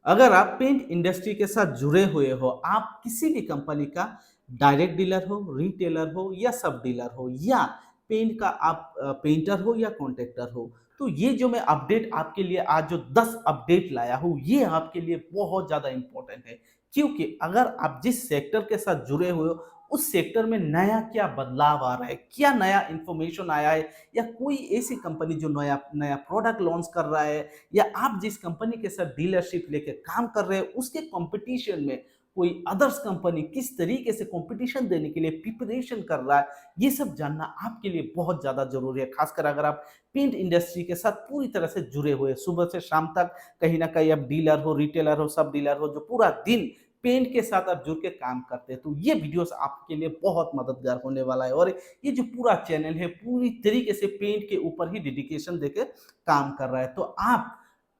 अगर आप paint industry के साथ जुड़े हुए हो, आप किसी भी कंपनी का डायरेक्ट डीलर हो, रिटेलर हो या सब डीलर हो या पेंट का आप पेंटर हो या कॉन्ट्रैक्टर हो, तो ये जो मैं अपडेट आपके लिए आज जो 10 अपडेट लाया हूँ, ये आपके लिए बहुत ज़्यादा इम्पोर्टेंट है। क्योंकि अगर आप जिस सेक्टर के साथ जुड़े हुए हो, उस सेक्टर में नया क्या बदलाव आ रहा है, क्या नया इन्फॉर्मेशन आया है या कोई ऐसी कंपनी जो नया नया प्रोडक्ट लॉन्च कर रहा है या आप जिस कंपनी के साथ डीलरशिप लेके काम कर रहे हैं उसके कंपटीशन में कोई अदर्स कंपनी किस तरीके से कंपटीशन देने के लिए प्रिपरेशन कर रहा है, ये सब जानना आपके लिए बहुत ज़्यादा ज़रूरी है। खासकर अगर आप पेंट इंडस्ट्री के साथ पूरी तरह से जुड़े हुए सुबह से शाम तक कहीं ना कहीं आप डीलर हो, रिटेलर हो, सब डीलर हो, जो पूरा दिन पेंट के साथ आप जुड़ के काम करते हैं, तो ये वीडियोस आपके लिए बहुत मददगार होने वाला है। और ये जो पूरा चैनल है पूरी तरीके से पेंट के ऊपर ही डेडिकेशन देके काम कर रहा है। तो आप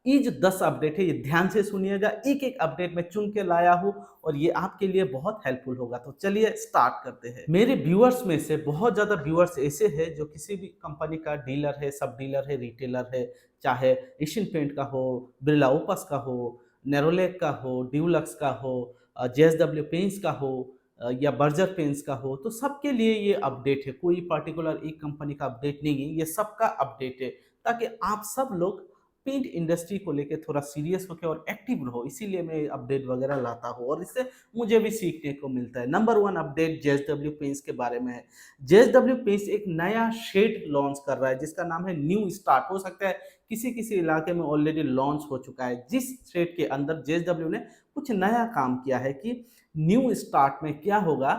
ये जो 10 अपडेट है ये ध्यान से सुनिएगा, एक-एक अपडेट मैं चुन के लाया हूँ और ये आपके लिए बहुत हेल्पफुल होगा। तो चलिए स्टार्ट करते हैं। मेरे व्यूअर्स में से बहुत ज़्यादा व्यूअर्स ऐसे हैं जो किसी भी कंपनी का डीलर है, सब डीलर है, रिटेलर है, चाहे एशियन पेंट का हो, बिरला ओपस का हो, नेरोलैक का हो, ड्यूलक्स का हो, जेएसडब्ल्यू पेंट्स का हो या बर्जर पेंट्स का हो, तो सबके लिए ये अपडेट है। कोई पर्टिकुलर एक कंपनी का अपडेट नहीं है, ये सबका अपडेट है ताकि आप सब लोग पेंट इंडस्ट्री को लेके थोड़ा सीरियस होकर और एक्टिव रहो। इसीलिए मैं अपडेट वगैरह लाता हूँ और इससे मुझे भी सीखने को मिलता है। नंबर 1 अपडेट जेएसडब्ल्यू पेंट्स के बारे में है। जेएसडब्ल्यू पेंट्स एक नया शेड लॉन्च कर रहा है जिसका नाम है न्यू स्टार्ट। हो सकता है किसी किसी इलाके में ऑलरेडी लॉन्च हो चुका है। जिस शेड के अंदर जेएसडब्ल्यू ने कुछ नया काम किया है कि न्यू स्टार्ट में क्या होगा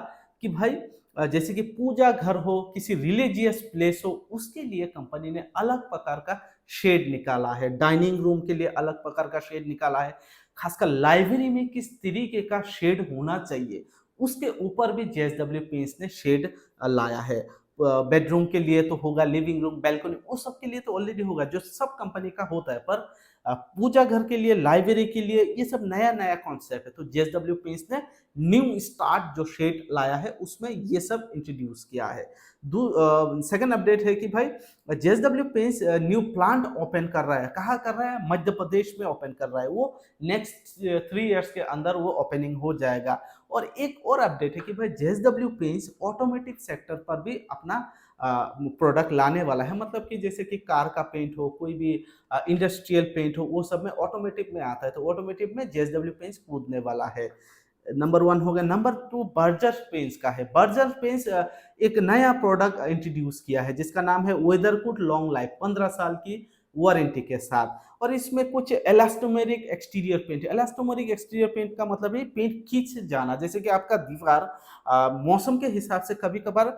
कि भाई जैसे कि पूजा घर हो, किसी रिलीजियस प्लेस हो, उसके लिए कंपनी ने अलग प्रकार का शेड निकाला है। डाइनिंग रूम के लिए अलग प्रकार का शेड निकाला है। खासकर लाइब्रेरी में किस तरीके का शेड होना चाहिए, उसके ऊपर भी जेएसडब्ल्यू पेंट्स ने शेड लाया है। बेडरूम के लिए तो होगा, लिविंग रूम, बालकनी, वो सब के लिए तो ऑलरेडी होगा जो सब कंपनी का होता है। पर पूजा घर के लिए, लाइब्रेरी के लिए ये सब नया नया कॉन्सेप्ट है। तो जेएसडब्ल्यू पेंट्स ने न्यू स्टार्ट जो शेड लाया है उसमें ये सब इंट्रोड्यूस किया है। सेकंड अपडेट है कि भाई JSW paints new plant open कर रहा है। कहाँ कर रहा है? मध्य प्रदेश में ओपन कर रहा है। वो नेक्स्ट 3 इयर्स के अंदर वो ओपनिंग हो जाएगा। और एक और अपडेट है कि भाई जेएसडब्ल्यू पेंट्स ऑटोमेटिक सेक्टर पर भी अपना प्रोडक्ट लाने वाला है। मतलब कि जैसे कि कार का पेंट हो, कोई भी इंडस्ट्रियल पेंट हो, वो सब में ऑटोमेटिक में आता है। तो ऑटोमेटिक में जेएसडब्ल्यू पेंट्स कूदने वाला है। नंबर 1 हो गया। नंबर 2 बर्जर पेंट्स का है। बर्जर पेंट्स एक नया प्रोडक्ट इंट्रोड्यूस किया है जिसका नाम है वेदरकूट लॉन्ग लाइफ, 15 साल की वारंटी के साथ। और इसमें कुछ elastomeric exterior paint. Elastomeric exterior paint का मतलब है पेंट खींच जाना। जैसे कि आपका दीवार मौसम के हिसाब से कभी कभार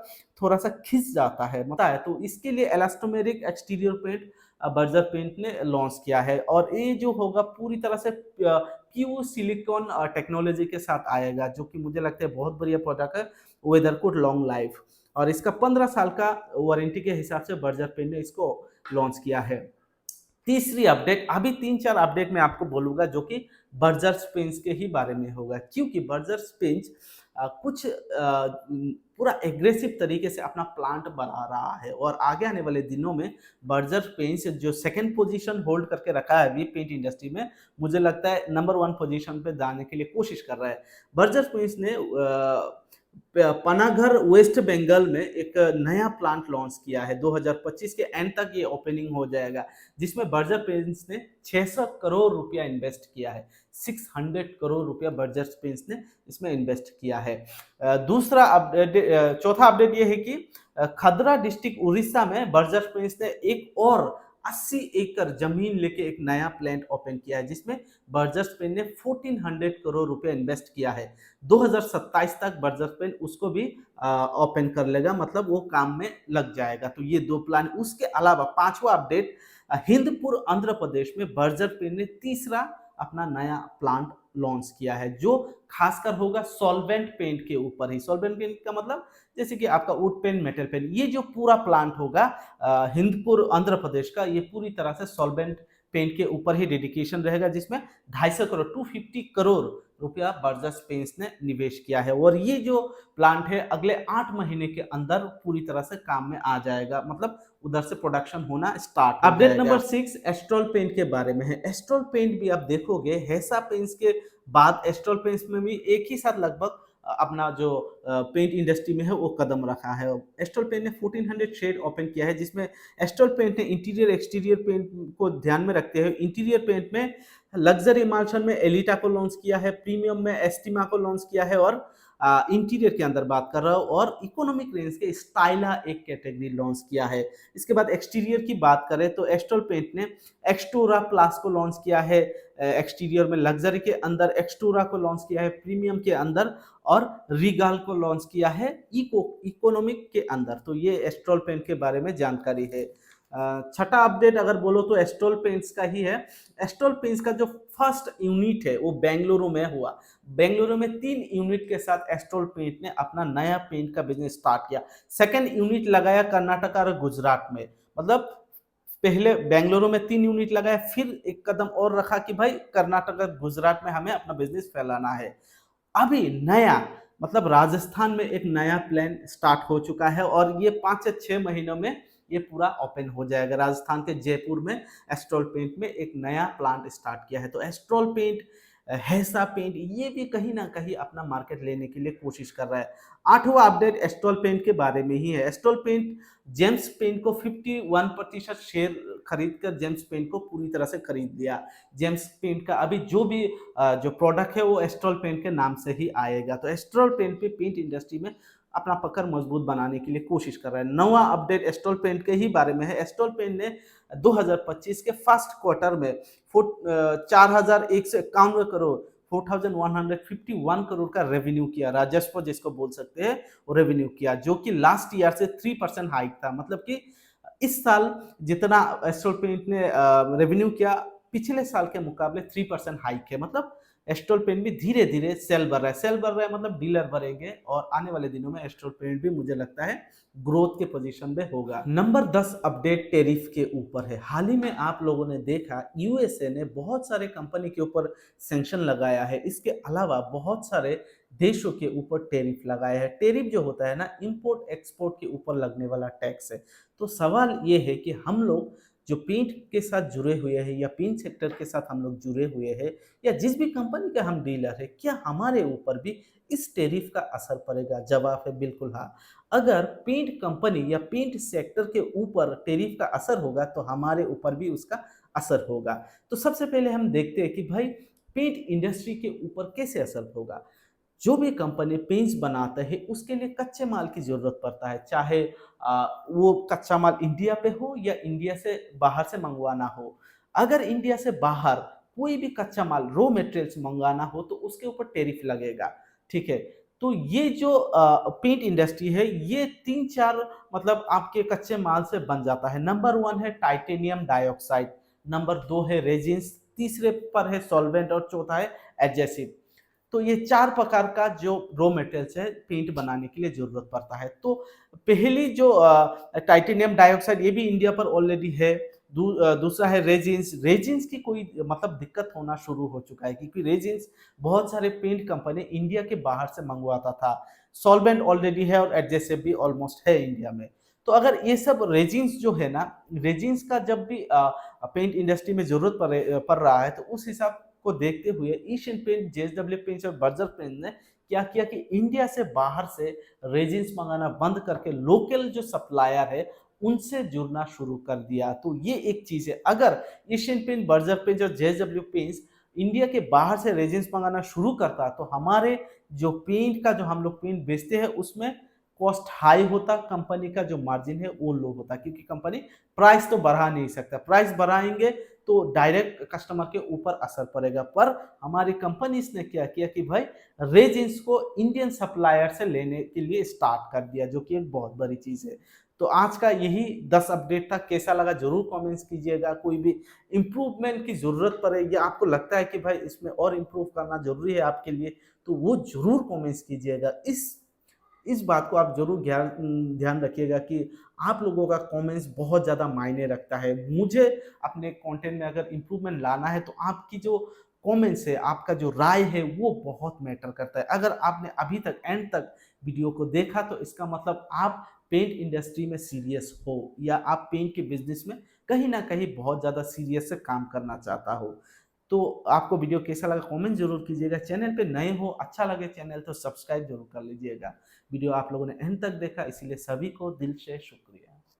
थोड़ा सा खिंच जाता है, मतलब है, तो इसके लिए elastomeric exterior paint Berger paint ने लॉन्च किया है। और ये जो होगा पूरी तरह से प्योर सिलिकॉन टेक्नोलॉजी के साथ आएगा, जो कि मुझे लगता है बहुत बढ़िया प्रोडक्ट है। वेदरकूट लॉन्ग लाइफ, और इसका 15 साल का वारंटी के हिसाब से बर्जर पेंट ने इसको लॉन्च किया है। तीसरी अपडेट, अभी 3-4 अपडेट मैं आपको बोलूंगा जो कि बर्जर पेंस के ही बारे में होगा, क्योंकि बर्जर पेंस कुछ पूरा एग्रेसिव तरीके से अपना प्लांट बढ़ा रहा है और आगे आने वाले दिनों में बर्जर पेंस जो सेकंड पोजीशन होल्ड करके रखा है अभी पेंट इंडस्ट्री में, मुझे लगता है नंबर 1 पोजीशन पे जाने के लिए कोशिश कर रहा है। बर्जर पेंस ने पनागर वेस्ट बंगाल में एक नया प्लांट लॉन्च किया है। 2025 के एंड तक ये ओपनिंग हो जाएगा, जिसमें बर्जर पेंट्स ने 600 करोड़ रुपया इन्वेस्ट किया है। 600 करोड़ रुपया बर्जर पेंट्स ने इसमें इन्वेस्ट किया है। दूसरा अपडेट, चौथा अपडेट ये है कि खदरा डिस्ट्रिक्ट उड़ीसा में बर्जर पेंट्स ने एक और 80 एकड़ जमीन लेके एक नया प्लांट ओपन किया है, जिसमें बर्जर पेन ने 1400 करोड़ रुपए इन्वेस्ट किया है। 2027 तक बर्जर पेन उसको भी ओपन कर लेगा, मतलब वो काम में लग जाएगा। तो ये 2 प्लान। उसके अलावा पांचवा अपडेट, हिंदपुर आंध्र प्रदेश में बर्जर पेन ने तीसरा अपना नया प्लांट लॉन्च किया है, जो खासकर होगा सॉल्वेंट पेंट के ऊपर ही। सॉल्वेंट पेंट का मतलब जैसे कि आपका वुड पेन, मेटल पेन, ये जो पूरा प्लांट होगा हिंदपुर आंध्र प्रदेश का, ये पूरी तरह से सॉल्वेंट पेंट के ऊपर ही डेडिकेशन रहेगा, जिसमें 250 करोड़ 250 करोड़ रुपया बर्जस पेंट्स ने निवेश किया है। और ये जो प्लांट है अगले 8 महीने के अंदर पूरी तरह से काम में आ जाएगा, मतलब उधर से प्रोडक्शन होना स्टार्ट हो जाएगा। अपडेट नंबर 6 एस्ट्रॉल पेंट के बारे में है। एस्ट्रॉल पेंट भी आप देखोगे हेसा पेंट्स के बाद एस्ट्रॉल पेंट्स में भी एक ही साथ लगभग अपना जो पेंट इंडस्ट्री में है वो कदम रखा है। एस्ट्रॉल पेंट ने 1400 शेड ओपन किया है, जिसमें एस्ट्रॉल पेंट ने इंटीरियर एक्सटीरियर पेंट को ध्यान में रखते हुए इंटीरियर पेंट में लग्जरी इमल्शन में एलिटा को लॉन्च किया है, प्रीमियम में एस्टिमा को लॉन्च किया है, और इंटीरियर के अंदर बात कर रहा हूँ और इकोनॉमिक रेंज के स्टाइला एक कैटेगरी लॉन्च किया है। इसके बाद एक्सटीरियर की बात करें तो एस्ट्रॉल पेंट ने एक्सटोरा प्लस को लॉन्च किया है, एक्सटीरियर में लग्जरी के अंदर एक्सटोरा को लॉन्च किया है, प्रीमियम के अंदर और रिगाल को लॉन्च किया है इकोनॉमिक के अंदर। तो ये एस्ट्रॉल पेंट के बारे में जानकारी है। छठा अपडेट अगर बोलो तो एस्ट्रॉल पेंट्स का ही है। एस्ट्रॉल पेंट्स का जो फर्स्ट यूनिट है वो बेंगलुरु में हुआ। बेंगलुरु में 3 यूनिट के साथ एस्ट्रॉल पेंट ने अपना नया पेंट का बिजनेस स्टार्ट किया। सेकंड यूनिट लगाया कर्नाटक और गुजरात में, मतलब पहले बेंगलुरु में 3 यूनिट लगाया, फिर एक कदम और रखा कि भाई कर्नाटक और गुजरात में हमें अपना बिजनेस फैलाना है। अभी नया मतलब राजस्थान में एक नया प्लान स्टार्ट हो चुका है और ये 5 से 6 महीनों में ये पूरा ओपन हो जाएगा। राजस्थान के जयपुर में एस्ट्रॉल पेंट में एक नया प्लांट स्टार्ट किया है। तो एस्ट्रॉल पेंट, हेसा पेंट ये भी कहीं ना कहीं अपना मार्केट लेने के लिए कोशिश कर रहा है। 8वां अपडेट एस्ट्रॉल पेंट के बारे में ही है। एस्ट्रॉल पेंट जेम्स पेंट को 51% शेयर खरीद कर जेम्स पेंट को पूरी तरह से खरीद लिया। जेम्स पेंट का अभी जो भी जो प्रोडक्ट है वो एस्ट्रॉल पेंट के नाम से ही आएगा। तो एस्ट्रॉल पेंट पे पेंट इंडस्ट्री में अपना पकड़ मजबूत बनाने के लिए कोशिश कर रहा है। 9वां अपडेट एस्ट्रॉल पेंट के ही बारे में है। एस्ट्रॉल पेंट ने 2025 के फर्स्ट क्वार्टर में 4151 करोड़ 4151 करोड़ का रेवेन्यू किया, राजस्व जिसको बोल सकते हैं वो रेवेन्यू किया, जो कि लास्ट ईयर से 3% हाइक था। मतलब कि इस साल जितना एस्ट्रॉल पेंट ने रेवेन्यू किया पिछले साल के मुकाबले 3% हाइक है। मतलब एस्ट्रॉल पेंट भी धीरे धीरे सेल बढ़ रहा है। सेल बढ़ रहा है मतलब डीलर बढ़ेंगे और आने वाले दिनों में एस्ट्रॉल पेंट भी मुझे लगता है ग्रोथ के पोजीशन में होगा। नंबर 10 अपडेट टैरिफ के ऊपर है। हाल ही में आप लोगों ने देखा यूएसए ने बहुत सारे कंपनी के ऊपर सैंक्शन लगाया है। इसके अलावा बहुत सारे देशों के ऊपर टैरिफ लगाया है। टैरिफ जो होता है ना, इंपोर्ट एक्सपोर्ट के ऊपर लगने वाला टैक्स है। तो सवाल ये है कि हम लोग जो पेंट के साथ जुड़े हुए हैं या पेंट सेक्टर के साथ हम लोग जुड़े हुए हैं या जिस भी कंपनी का हम डीलर है, क्या हमारे ऊपर भी इस टैरिफ का असर पड़ेगा? जवाब है बिल्कुल हाँ। अगर पेंट कंपनी या पेंट सेक्टर के ऊपर टैरिफ का असर होगा तो हमारे ऊपर भी उसका असर होगा। तो सबसे पहले हम देखते हैं कि भाई पेंट इंडस्ट्री के ऊपर कैसे असर होगा। जो भी कंपनी पेंट्स बनाता है उसके लिए कच्चे माल की जरूरत पड़ता है, चाहे वो कच्चा माल इंडिया पे हो या इंडिया से बाहर से मंगवाना हो। अगर इंडिया से बाहर कोई भी कच्चा माल रॉ मटेरियल्स मंगाना हो तो उसके ऊपर टैरिफ लगेगा। ठीक है, तो ये जो पेंट इंडस्ट्री है ये 3-4 मतलब आपके कच्चे माल से बन जाता है। नंबर 1 है टाइटेनियम डाइऑक्साइड, नंबर 2 है रेजिन्स, तीसरे पर है सॉल्वेंट और चौथा है एडजेसिव। तो ये 4 प्रकार का जो रॉ मटेरियल्स है पेंट बनाने के लिए जरूरत पड़ता है। तो पहली जो टाइटेनियम डाइऑक्साइड ये भी इंडिया पर ऑलरेडी है। दूसरा है रेजिन्स। रेजिन्स की कोई मतलब दिक्कत होना शुरू हो चुका है क्योंकि रेजिन्स बहुत सारे पेंट कंपनी इंडिया के बाहर से मंगवाता था। सॉल्वेंट ऑलरेडी है और एडजेसिव भी ऑलमोस्ट है इंडिया में। तो अगर ये सब रेजिन्स जो है ना, रेजिन्स का जब भी पेंट इंडस्ट्री में जरूरत पड़ रहा है तो उस हिसाब को देखते हुए एशियन पेंट, जेएसडब्ल्यू पेंट्स और बर्जर पेंट ने क्या किया कि इंडिया से बाहर से रेजिन्स मंगाना बंद करके लोकल जो सप्लायर है उनसे जुड़ना शुरू कर दिया। तो ये एक चीज है। अगर एशियन पेंट, बर्जर पेंट और जेएसडब्ल्यू पेंट्स इंडिया के बाहर से रेजिन्स मंगाना शुरू करता तो हमारे जो पेंट का जो हम लोग पेंट बेचते हैं उसमें कॉस्ट हाई होता, कंपनी का जो मार्जिन है वो लो होता, क्योंकि कंपनी प्राइस तो बढ़ा नहीं सकता। प्राइस बढ़ाएंगे तो डायरेक्ट कस्टमर के ऊपर असर पड़ेगा। पर हमारी कंपनीज ने क्या किया कि भाई रेजिन्स को इंडियन सप्लायर से लेने के लिए स्टार्ट कर दिया, जो कि एक बहुत बड़ी चीज है। तो आज का यही 10 अपडेट था। कैसा लगा जरूर कमेंट्स कीजिएगा। कोई भी इम्प्रूवमेंट की जरूरत पड़े या आपको लगता है कि भाई इसमें और इम्प्रूव करना जरूरी है आपके लिए, तो वो जरूर कमेंट्स कीजिएगा। इस इस बात को आप ज़रूर ध्यान रखिएगा कि आप लोगों का कमेंट्स बहुत ज़्यादा मायने रखता है। मुझे अपने कंटेंट में अगर इम्प्रूवमेंट लाना है तो आपकी जो कमेंट्स है, आपका जो राय है वो बहुत मैटर करता है। अगर आपने अभी तक एंड तक वीडियो को देखा तो इसका मतलब आप पेंट इंडस्ट्री में सीरियस हो या आप पेंट के बिज़नेस में कहीं न कहीं बहुत ज़्यादा सीरियस से काम करना चाहता हो। तो आपको वीडियो कैसा लगा कमेंट ज़रूर कीजिएगा। चैनल पे नए हो, अच्छा लगे चैनल तो सब्सक्राइब ज़रूर कर लीजिएगा। वीडियो आप लोगों ने एंड तक देखा इसीलिए सभी को दिल से शुक्रिया।